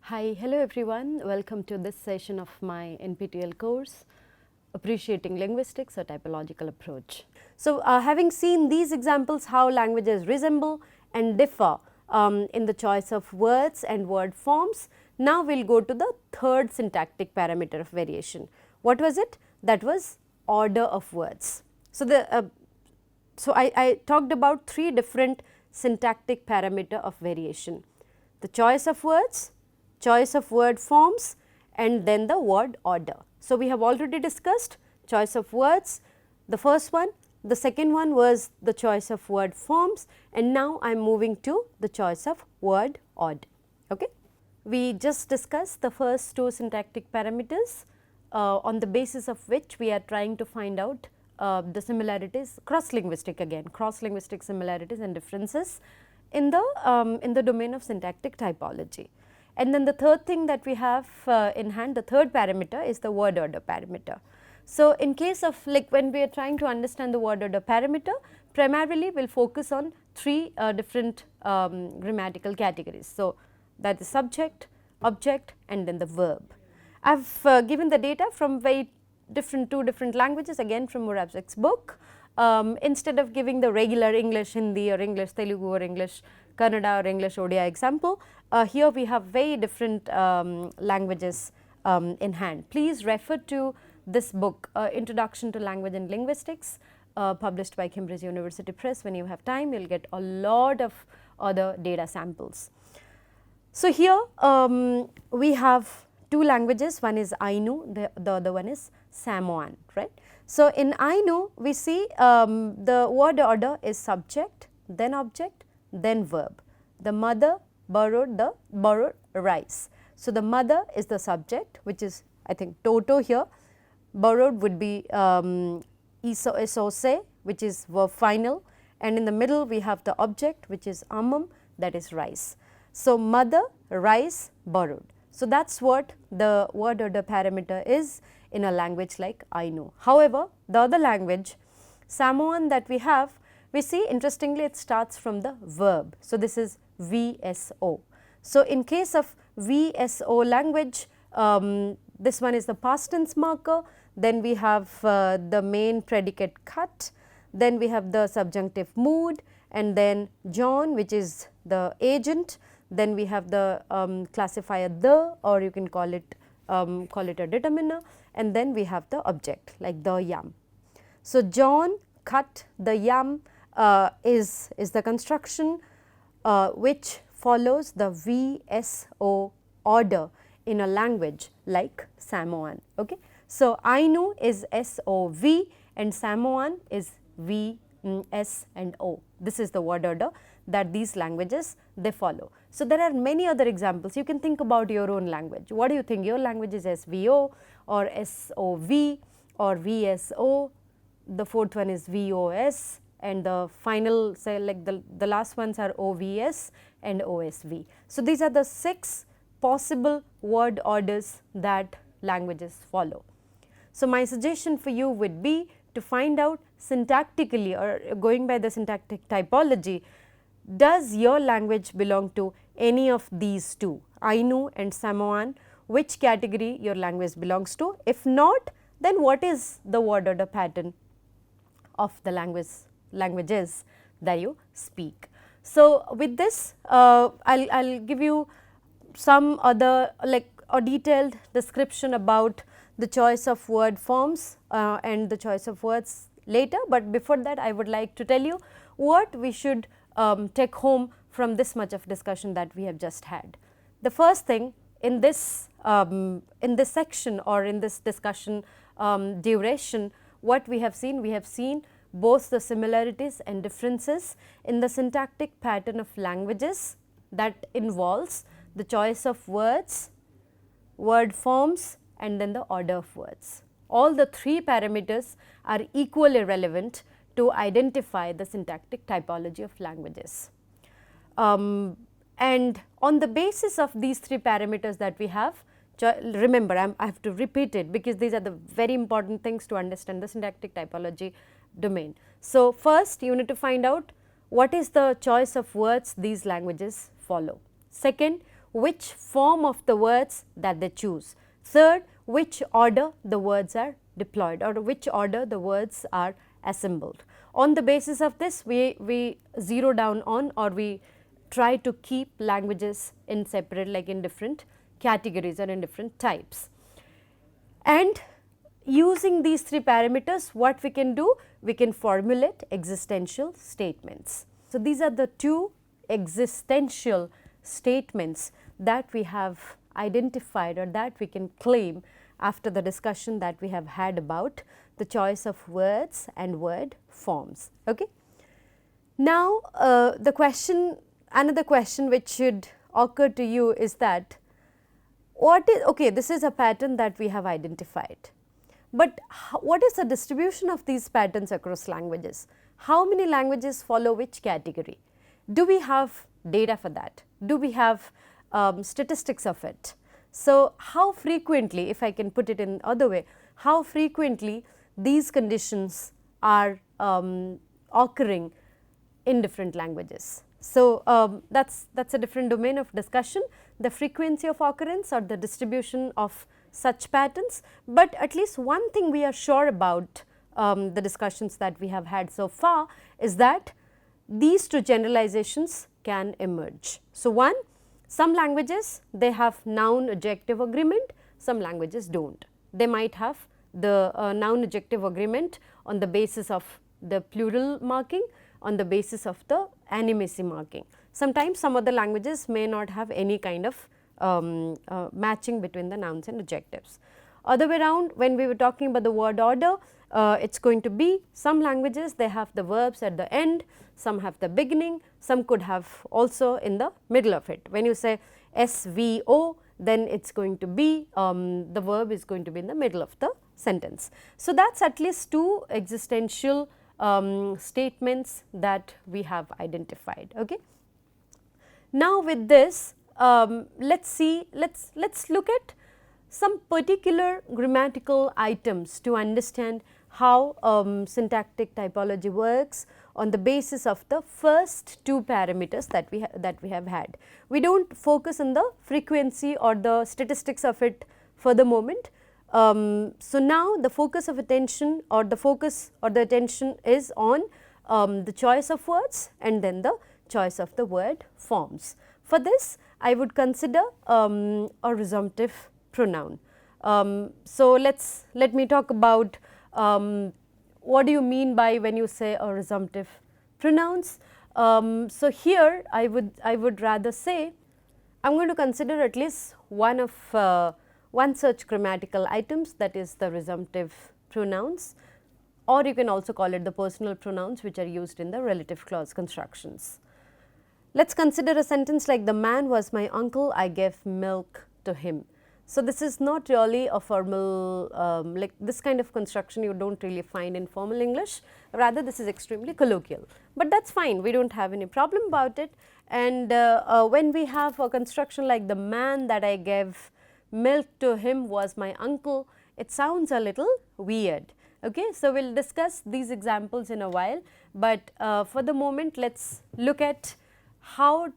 Hi, hello everyone. Welcome to this session of my NPTEL course, Appreciating Linguistics, a Typological Approach. So, having seen these examples how languages resemble and differ in the choice of words and word forms, now we will go to the third syntactic parameter of variation. What was it? That was order of words. So, I talked about three different syntactic parameter of variation: the choice of words, choice of word forms, and then the word order. So, we have already discussed choice of words, the first one, the second one was the choice of word forms, and now I am moving to the choice of word order. Okay? We just discussed the first two syntactic parameters on the basis of which we are trying to find out the similarities, cross-linguistic again, cross-linguistic similarities and differences in the domain of syntactic typology. And then the third thing that we have in hand, the third parameter is the word order parameter. So, in case of like when we are trying to understand the word order parameter, primarily we will focus on three different grammatical categories. So, that is subject, object, and then the verb. I have given the data from two different languages, again from Muravsek's book. Instead of giving the regular English Hindi or English Telugu or English Kannada or English Odia example, here we have very different languages in hand. Please refer to this book, Introduction to Language and Linguistics, published by Cambridge University Press. When you have time, you will get a lot of other data samples. So, here we have two languages, one is Ainu, the other one is Samoan, right. So, in Ainu we see the word order is subject, then object, then verb. The mother borrowed rice. So, the mother is the subject, which is I think Toto here, borrowed would be isose, which is verb final, and in the middle we have the object which is amam, that is rice. So, mother, rice, borrowed. So, that is what the word order parameter is in a language like Ainu. However, the other language Samoan that we have, we see interestingly it starts from the verb. So, this is VSO. So, in case of VSO language, this one is the past tense marker, then we have the main predicate cut, then we have the subjunctive mood, and then John, which is the agent, then we have the classifier the, or you can call it a determiner, and then we have the object like the yam. So, John cut the yam is the construction which follows the VSO order in a language like Samoan. Okay. So, Ainu is SOV and Samoan is V, S and O. This is the word order that these languages they follow. So, there are many other examples. You can think about your own language. What do you think? Your language is SVO or SOV or VSO, the fourth one is VOS, and the final say like the last ones are OVS and OSV. So, these are the 6 possible word orders that languages follow. So, my suggestion for you would be to find out syntactically or going by the syntactic typology, does your language belong to any of these two, Ainu and Samoan, which category your language belongs to? If not, then what is the word order pattern of the languages that you speak? So, with this I'll give you some other like a detailed description about the choice of word forms and the choice of words later, but before that I would like to tell you what we should take home from this much of discussion that we have just had. The first thing in this section or in this discussion duration, what we have seen both the similarities and differences in the syntactic pattern of languages that involves the choice of words, word forms, and then the order of words. All the 3 parameters are equally relevant to identify the syntactic typology of languages. And on the basis of these 3 parameters that we have, remember I have to repeat it because these are the very important things to understand the syntactic typology domain. So, first you need to find out what is the choice of words these languages follow. Second, which form of the words that they choose. Third, which order the words are deployed or which order the words are assembled. On the basis of this, we zero down on, or we try to keep languages in separate, like in different categories or in different types. And using these three parameters, what we can do? We can formulate existential statements. So, these are the two existential statements that we have identified or that we can claim after the discussion that we have had about the choice of words and word forms. Okay. Now, the question, another question which should occur to you is that what is, okay, this is a pattern that we have identified, but what is the distribution of these patterns across languages? How many languages follow which category? Do we have data for that? Do we have statistics of it? So, how frequently, if I can put it in other way, how frequently these conditions are occurring in different languages? So, that's a different domain of discussion, the frequency of occurrence or the distribution of such patterns, but at least one thing we are sure about the discussions that we have had so far is that these two generalizations can emerge. So, one, some languages they have noun adjective agreement, some languages do not. They might have the noun adjective agreement on the basis of the plural marking, on the basis of the animacy marking. Sometimes some other languages may not have any kind of matching between the nouns and adjectives. Other way around, when we were talking about the word order, it is going to be some languages they have the verbs at the end, some have the beginning, some could have also in the middle of it. When you say SVO, then it is going to be the verb is going to be in the middle of the sentence. So, that is at least two existential statements that we have identified. Okay. Now, with this, let's look at some particular grammatical items to understand how syntactic typology works on the basis of the first two parameters that we have had. We do not focus on the frequency or the statistics of it for the moment. So, now the focus of attention or the attention is on the choice of words and then the choice of the word forms. For this, I would consider a resumptive pronoun. So, let me talk about what do you mean by when you say a resumptive pronouns. So, here I would rather say I am going to consider at least one of one such grammatical items, that is the resumptive pronouns, or you can also call it the personal pronouns which are used in the relative clause constructions. Let us consider a sentence like the man was my uncle, I gave milk to him. So, this is not really a formal like this kind of construction you do not really find in formal English, rather this is extremely colloquial, but that is fine, we do not have any problem about it. And when we have a construction like the man that I gave milk to him was my uncle, it sounds a little weird. Okay. So, we will discuss these examples in a while, but for the moment let us look at how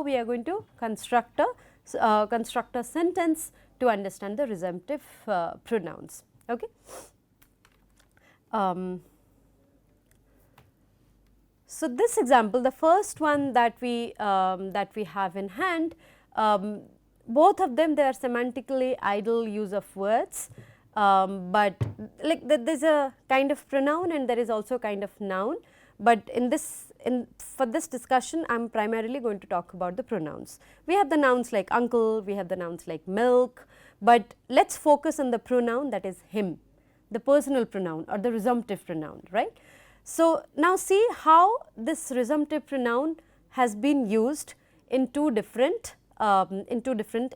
we are going to construct a sentence to understand the resumptive pronouns. Okay. So, this example, the first one that we have in hand, both of them they are semantically idle use of words, but like there is a kind of pronoun and there is also kind of noun, but for this discussion I am primarily going to talk about the pronouns. We have the nouns like uncle, we have the nouns like milk, but let us focus on the pronoun that is him, the personal pronoun or the resumptive pronoun, right. So, now see how this resumptive pronoun has been used in two different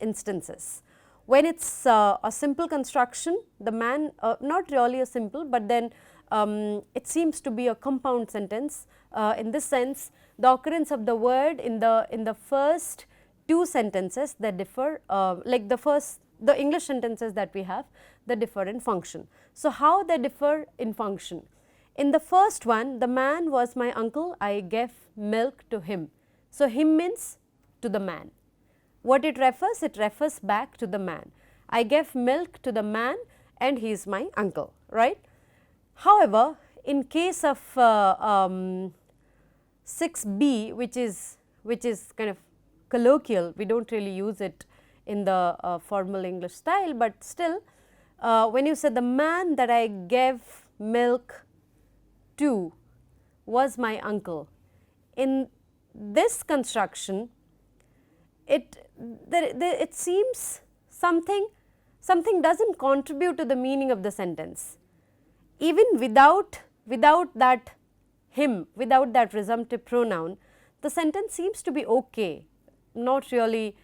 instances. When it is a simple construction, the man not really a simple, but then it seems to be a compound sentence. In this sense, the occurrence of the word in the first two sentences that differ, like the English sentences that we have, they differ in function. So, how they differ in function? In the first one, the man was my uncle, I gave milk to him. So, him means to the man, what it refers? It refers back to the man. I gave milk to the man and he is my uncle, right. However, in case of 6b, which is kind of colloquial, we do not really use it in the formal English style, but still when you say the man that I gave milk to was my uncle, in this construction it seems something does not contribute to the meaning of the sentence. Even without that him, without that resumptive pronoun, the sentence seems to be okay, not really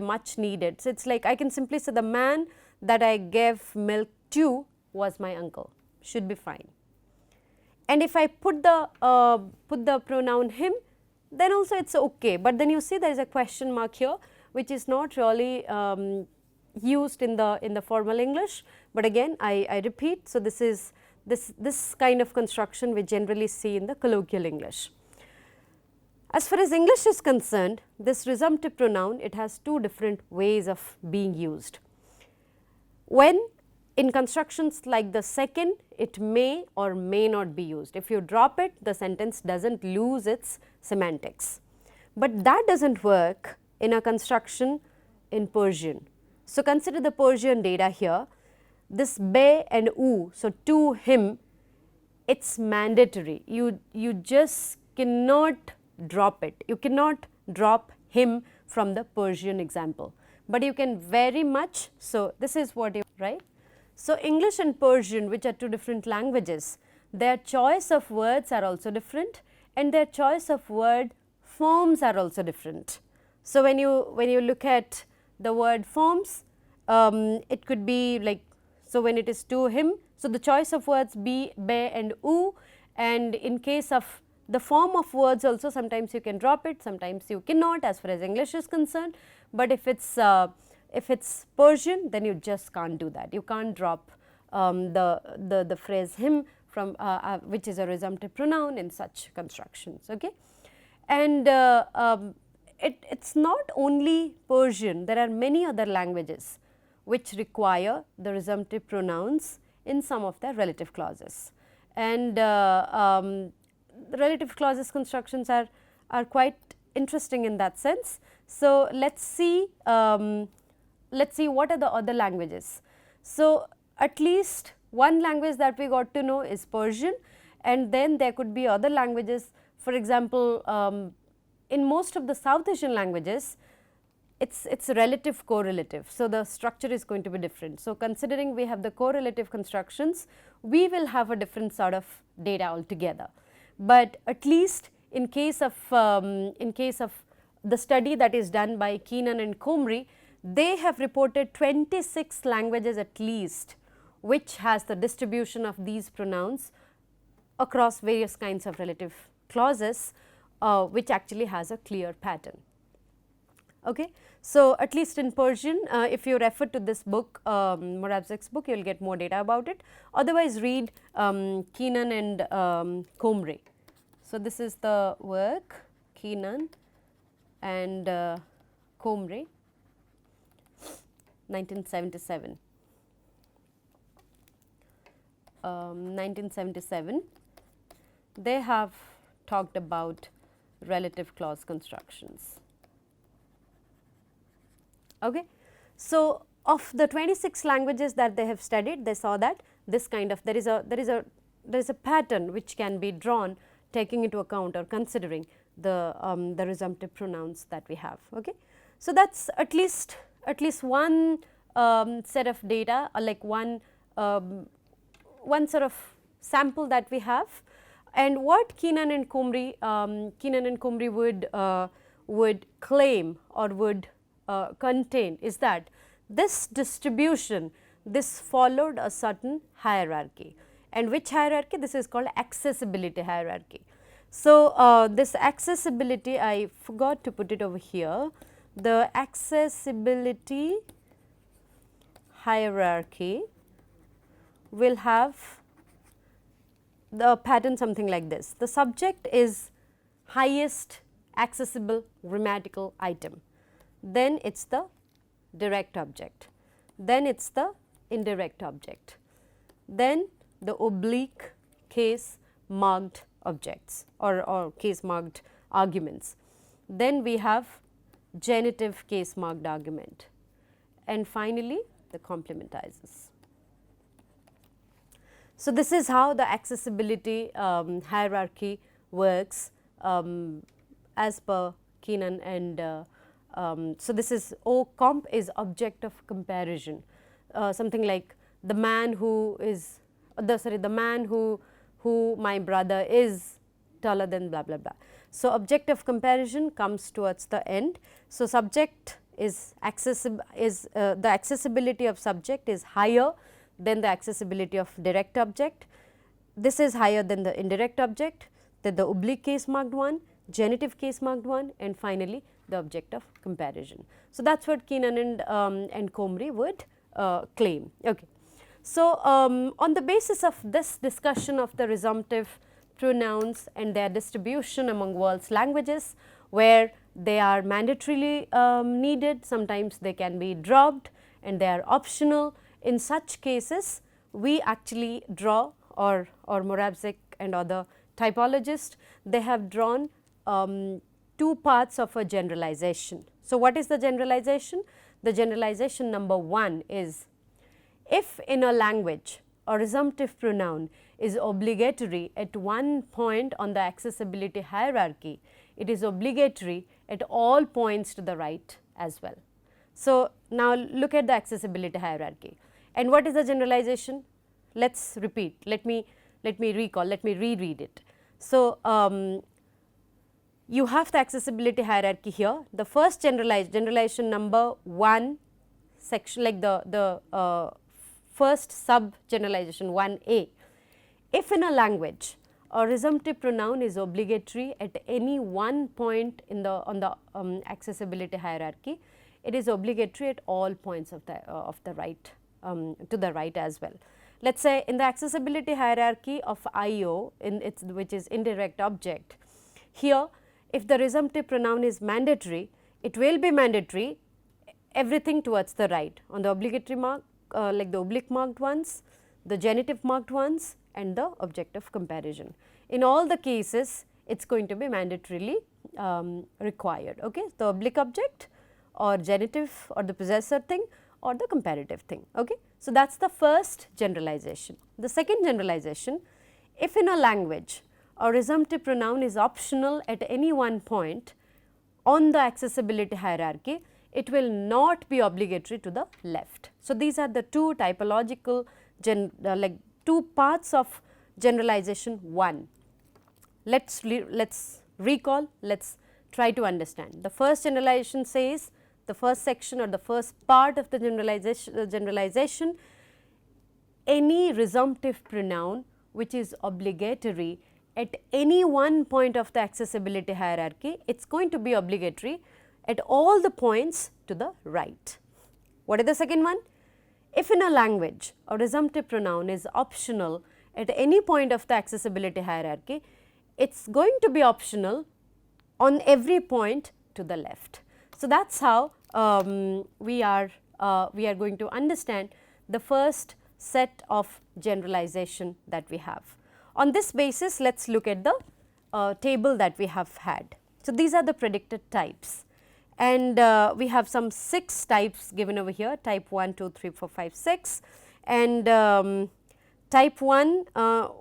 much needed. So, it is like I can simply say the man that I gave milk to was my uncle, should be fine. And if I put the pronoun him, then also it is okay, but then you see there is a question mark here which is not really used in the formal English, but again I repeat. So, this is this kind of construction we generally see in the colloquial English. As far as English is concerned, this resumptive pronoun, it has two different ways of being used. When in constructions like the second, it may or may not be used. If you drop it, the sentence does not lose its semantics, but that does not work in a construction in Persian. So, consider the Persian data here, this be and u, so to him, it is mandatory, you just cannot drop it, you cannot drop him from the Persian example, but you can very much, so this is what you, right. So, English and Persian, which are two different languages, their choice of words are also different and their choice of word forms are also different. So, when you look at the word forms, it could be like, so when it is to him, so the choice of words be and u, and in case of the form of words also sometimes you can drop it, sometimes you cannot as far as English is concerned, but if it's Persian, then you just can't do that. You can't drop the phrase him from which is a resumptive pronoun in such constructions. Okay, and it's not only Persian. There are many other languages which require the resumptive pronouns in some of their relative clauses, and the relative clauses constructions are quite interesting in that sense. So, let's see what are the other languages. So, at least one language that we got to know is Persian, and then there could be other languages. For example, in most of the South Asian languages, it's relative correlative. So, the structure is going to be different. So, considering we have the correlative constructions, we will have a different sort of data altogether. But at least in case of the study that is done by Keenan and Comrie, they have reported 26 languages at least which has the distribution of these pronouns across various kinds of relative clauses, which actually has a clear pattern. Okay. So, at least in Persian, if you refer to this book, Moravcik's book, you will get more data about it. Otherwise, read Keenan and Comrie. So, this is the work Keenan and Comrie, 1977. 1977, they have talked about relative clause constructions. Okay. So, of the 26 languages that they have studied, they saw that this kind of there is a pattern which can be drawn taking into account or considering the resumptive pronouns that we have. Okay. So, that is at least one set of data, or like one sort of sample that we have. And what Keenan and Comrie would claim or would contain is that this distribution, this followed a certain hierarchy, and which hierarchy? This is called accessibility hierarchy. So, this accessibility, I forgot to put it over here, the accessibility hierarchy will have the pattern something like this. The subject is highest accessible grammatical item. then it is the direct object, then it is the indirect object, then the oblique case marked objects or case marked arguments, then we have genitive case marked argument, and finally the complementizers. So, this is how the accessibility hierarchy works as per Keenan, and so this is O comp is object of comparison, something like the man who is the man who my brother is taller than blah blah blah. So, object of comparison comes towards the end. So, subject is accessible, the accessibility of subject is higher than the accessibility of direct object. This is higher than the indirect object, then the oblique case marked one, genitive case marked one, and finally the object of comparison. So, that is what Keenan and Comrie would claim. Okay. So, on the basis of this discussion of the resumptive pronouns and their distribution among world's languages, where they are mandatorily needed, sometimes they can be dropped and they are optional. In such cases, we actually draw, or Moravcsik and other typologists, they have drawn two parts of a generalization. So, what is the generalization? The generalization number 1 is, if in a language a resumptive pronoun is obligatory at one point on the accessibility hierarchy, it is obligatory at all points to the right as well. So, now look at the accessibility hierarchy. And what is the generalization? Let us repeat, let me recall, let me reread it. So, you have the accessibility hierarchy here. The first generalization number 1 section, like the first sub generalization 1a. If in a language a resumptive pronoun is obligatory at any one point in the accessibility hierarchy, it is obligatory at all points of the right, to the right as well. Let us say in the accessibility hierarchy of IO, which is indirect object, here if the resumptive pronoun is mandatory, it will be mandatory everything towards the right on the obligatory mark, like the oblique marked ones, the genitive marked ones, and the object of comparison. In all the cases, it is going to be mandatorily required. Okay? The oblique object or genitive or the possessor thing or the comparative thing. Okay? So, that is the first generalization. The second generalization, if in a language a resumptive pronoun is optional at any one point on the accessibility hierarchy, it will not be obligatory to the left. So, these are the two typological like two parts of generalization 1. Let's recall, let's try to understand. The first generalization says, the first section or the first part of the generalization, any resumptive pronoun which is obligatory at any one point of the accessibility hierarchy, it is going to be obligatory at all the points to the right. What is the second one? If in a language a resumptive pronoun is optional at any point of the accessibility hierarchy, it is going to be optional on every point to the left. So, that is how we are going to understand the first set of generalization that we have. On this basis, let us look at the table that we have had. So, these are the predicted types, and we have some 6 types given over here, type 1, 2, 3, 4, 5, 6, and type 1,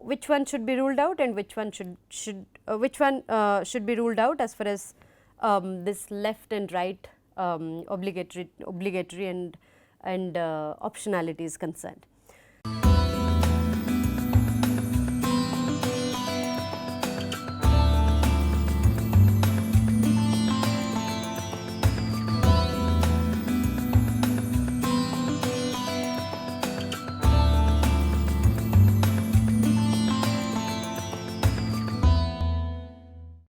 which one should be ruled out and which one should be ruled out as far as this left and right obligatory and optionality is concerned.